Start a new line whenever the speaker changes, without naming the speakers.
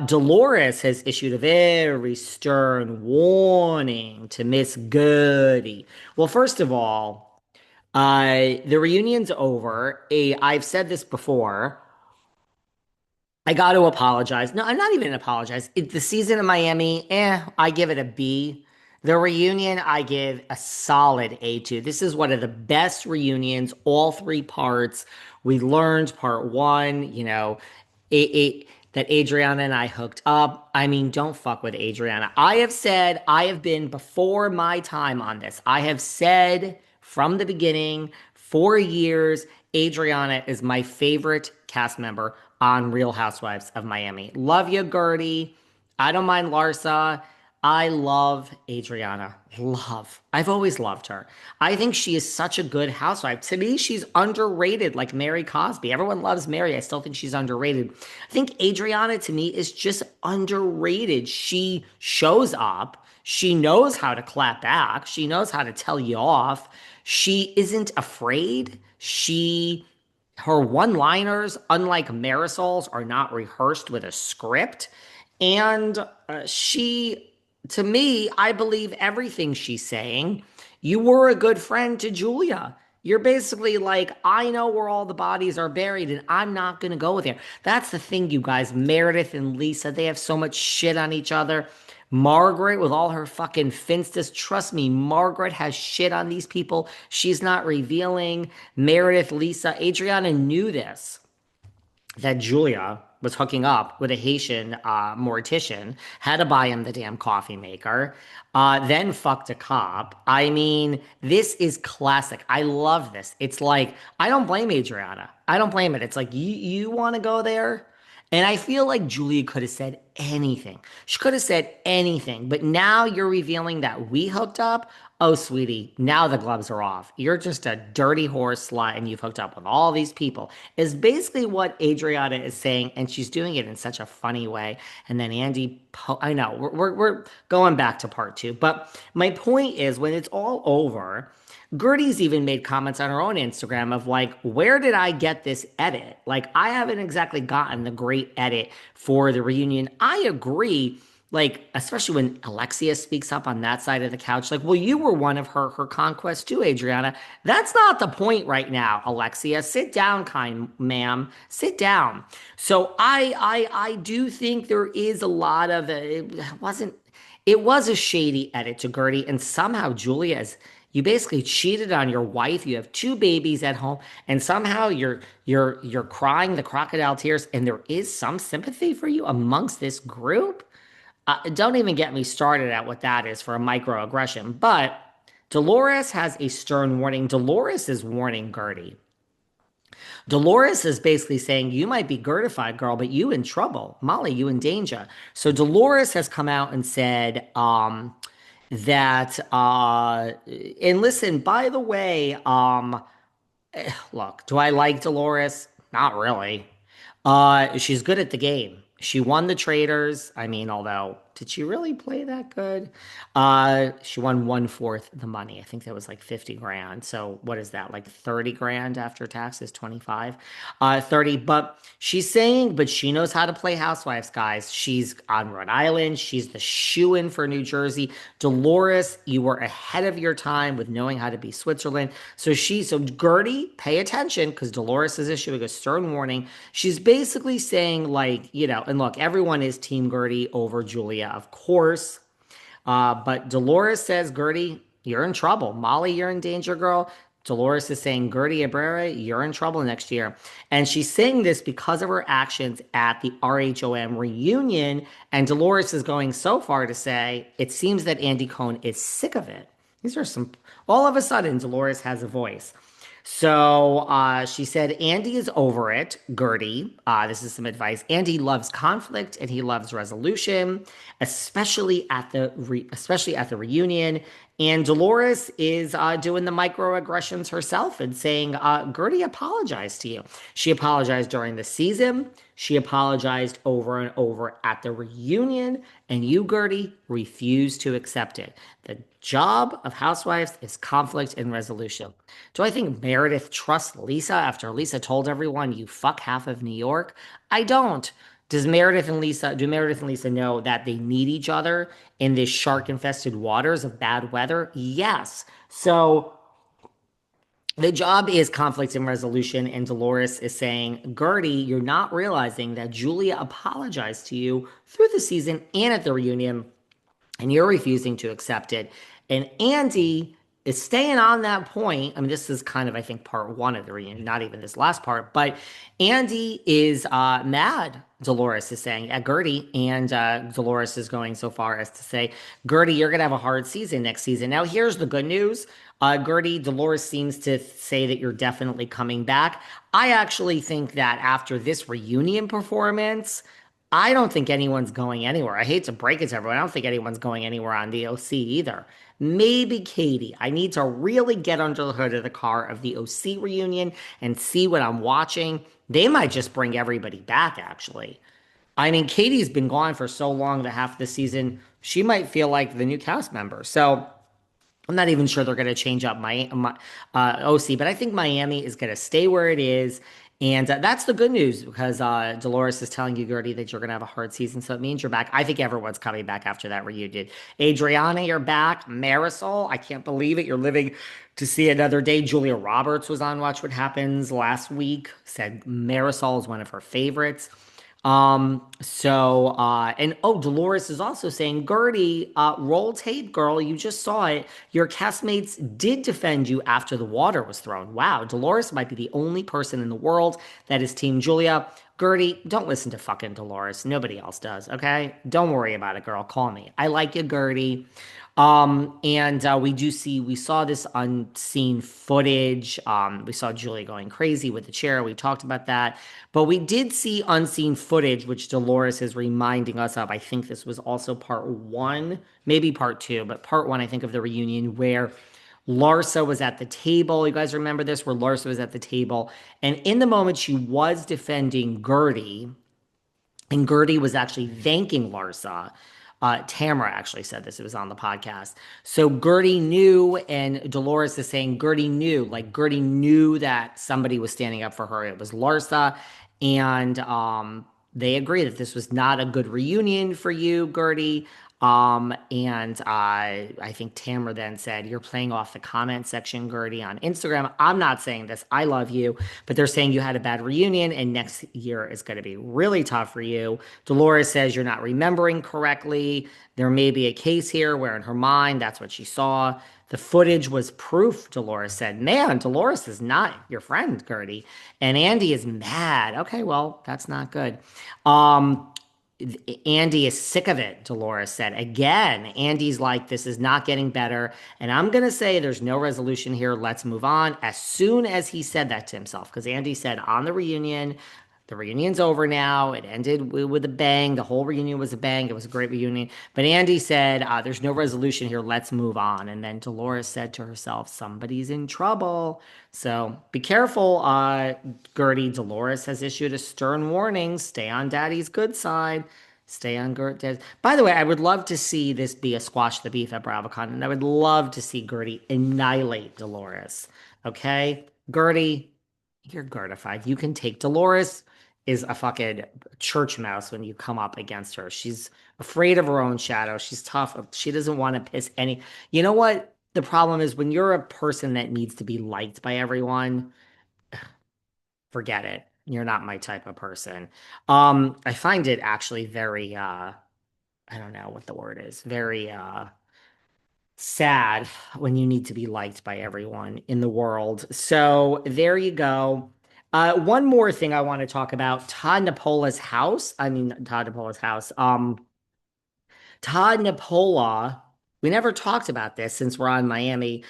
Dolores has issued a very stern warning to Miss Goody. Well, first of all, the reunion's over. I've said this before. I got to apologize. No, I'm not even apologize. The season in Miami, I give it a B. The reunion, I give a solid A to. This is one of the best reunions, all three parts. We learned part one, that Adriana and I hooked up. I mean, don't fuck with Adriana. I have said, I have been before my time on this. I have said from the beginning, for years, Adriana is my favorite cast member on Real Housewives of Miami. Love you, Gertie. I don't mind Larsa. I love Adriana. Love. I've always loved her. I think she is such a good housewife. To me, she's underrated like Mary Cosby. Everyone loves Mary. I still think she's underrated. I think Adriana, to me, is just underrated. She shows up. She knows how to clap back. She knows how to tell you off. She isn't afraid. Her one-liners, unlike Marisol's, are not rehearsed with a script. And to me, I believe everything she's saying. You were a good friend to Julia. You're basically like, I know where all the bodies are buried and I'm not going to go there. That's the thing, you guys. Meredith and Lisa, they have so much shit on each other. Margaret, with all her fucking finstas, trust me, Margaret has shit on these people. She's not revealing. Meredith, Lisa, Adriana knew this, that Julia was hooking up with a Haitian mortician, had to buy him the damn coffee maker, then fucked a cop. I mean, this is classic. I love this. It's like, I don't blame Adriana. I don't blame it. It's like, you want to go there? And I feel like Julia could have said anything. She could have said anything. But now you're revealing that we hooked up. Oh, sweetie, now the gloves are off. You're just a dirty horse slut and you've hooked up with all these people, is basically what Adriana is saying. And she's doing it in such a funny way. And then I know, we're going back to part two. But my point is, when it's all over, Gertie's even made comments on her own Instagram of like, where did I get this edit? Like, I haven't exactly gotten the great edit for the reunion. I agree. Like, especially when Alexia speaks up on that side of the couch, like, well, you were one of her conquests too, Adriana. That's not the point right now, Alexia. Sit down, kind ma'am. Sit down. So I do think there is a lot of it was a shady edit to Gertie, and somehow Julia is, you basically cheated on your wife. You have two babies at home, and somehow you're crying the crocodile tears, and there is some sympathy for you amongst this group. Don't even get me started at what that is for a microaggression. But Dolores has a stern warning. Dolores is warning Gertie. Dolores is basically saying, you might be Gertified, girl, but you in trouble. Molly, you in danger. So Dolores has come out and said, that and listen, by the way, look, do I like Dolores? Not really. She's good at the game. She won the traders. I mean, although, did she really play that good? She won one-fourth the money. I think that was like 50 grand. So what is that? Like 30 grand after taxes, 25, 30. But she's saying, but she knows how to play housewives, guys. She's on Rhode Island. She's the shoo-in for New Jersey. Dolores, you were ahead of your time with knowing how to be Switzerland. So Gertie, pay attention, because Dolores is issuing a stern warning. She's basically saying, like, and look, everyone is Team Gertie over Julia, of course. But Dolores says, Gertie, you're in trouble. Molly, you're in danger, girl. Dolores is saying, Gertie Abrera, you're in trouble next year. And she's saying this because of her actions at the RHOM reunion. And Dolores is going so far to say, it seems that Andy Cohen is sick of it. All of a sudden, Dolores has a voice. So she said, Andy is over it, Gertie. This is some advice. Andy loves conflict and he loves resolution, especially at the reunion. And Dolores is doing the microaggressions herself and saying, Gertie apologized to you. She apologized during the season. She apologized over and over at the reunion. And you, Gertie, refused to accept it. The job of housewives is conflict and resolution. Do I think Meredith trusts Lisa after Lisa told everyone you fuck half of New York? I don't. Do Meredith and Lisa know that they need each other in this shark-infested waters of bad weather? Yes. So the job is conflict and resolution, and Dolores is saying, Gertie, you're not realizing that Julia apologized to you through the season and at the reunion, and you're refusing to accept it. And Andy is staying on that point. I mean, this is kind of, I think, part one of the reunion, not even this last part, but Andy is mad, Dolores is saying, at Gertie. And Dolores is going so far as to say, Gertie, you're going to have a hard season next season. Now, here's the good news. Gertie, Dolores seems to say that you're definitely coming back. I actually think that after this reunion performance, I don't think anyone's going anywhere. I hate to break it to everyone. I don't think anyone's going anywhere on the OC either. Maybe Katie. I need to really get under the hood of the car of the OC reunion and see what I'm watching. They might just bring everybody back, actually. I mean, Katie's been gone for so long that half the season, she might feel like the new cast member. So I'm not even sure they're going to change up my OC, but I think Miami is going to stay where it is. And that's the good news because Dolores is telling you, Gertie, that you're going to have a hard season. So it means you're back. I think everyone's coming back after that reunion. Adriana, you're back. Marisol, I can't believe it. You're living to see another day. Julia Roberts was on Watch What Happens last week, said Marisol is one of her favorites. And oh, Dolores is also saying, Gertie, roll tape, girl, you just saw it. Your castmates did defend you after the water was thrown. Wow, Dolores might be the only person in the world that is Team Julia. Gertie, don't listen to fucking Dolores. Nobody else does, okay? Don't worry about it, girl. Call me. I like you, Gertie. And we saw this unseen footage. We saw Julia going crazy with the chair. We talked about that. But we did see unseen footage, which Dolores is reminding us of. I think this was also part one, maybe part two, but part one, I think, of the reunion where Larsa was at the table. You guys remember this? Where Larsa was at the table. And in the moment she was defending Gertie, and Gertie was actually thanking Larsa. Tamara actually said this. It was on the podcast. So Gertie knew, and Dolores is saying Gertie knew, like Gertie knew that somebody was standing up for her. It was Larsa, and they agree that this was not a good reunion for you, Gertie. And I think Tamara then said, you're playing off the comment section, Gertie, on Instagram. I'm not saying this. I love you, but they're saying you had a bad reunion and next year is going to be really tough for you. Dolores says you're not remembering correctly. There may be a case here where in her mind, that's what she saw. The footage was proof, Dolores said. Man, Dolores is not your friend, Gertie. And Andy is mad. Okay, well, that's not good. Um, Andy is sick of it, Dolores said. Again, Andy's like, this is not getting better. And I'm going to say there's no resolution here. Let's move on. As soon as he said that to himself, because Andy said on the reunion's over now. It ended with a bang. The whole reunion was a bang. It was a great reunion. But Andy said, there's no resolution here. Let's move on. And then Dolores said to herself, somebody's in trouble. So be careful, Gertie. Dolores has issued a stern warning. Stay on Daddy's good side. Stay on Gertie. By the way, I would love to see this be a squash the beef at BravoCon, and I would love to see Gertie annihilate Dolores. Okay, Gertie, you're Gertified. You can take Dolores is a fucking church mouse when you come up against her. She's afraid of her own shadow. She's tough. She doesn't want to piss any. You know what? The problem is when you're a person that needs to be liked by everyone, forget it. You're not my type of person. I find it actually very I don't know what the word is. Very sad when you need to be liked by everyone in the world. So there you go. One more thing I want to talk about, Todd Nepola's house. I mean, Todd Nepola's house. Todd Nepola, we never talked about this since we're on Miami.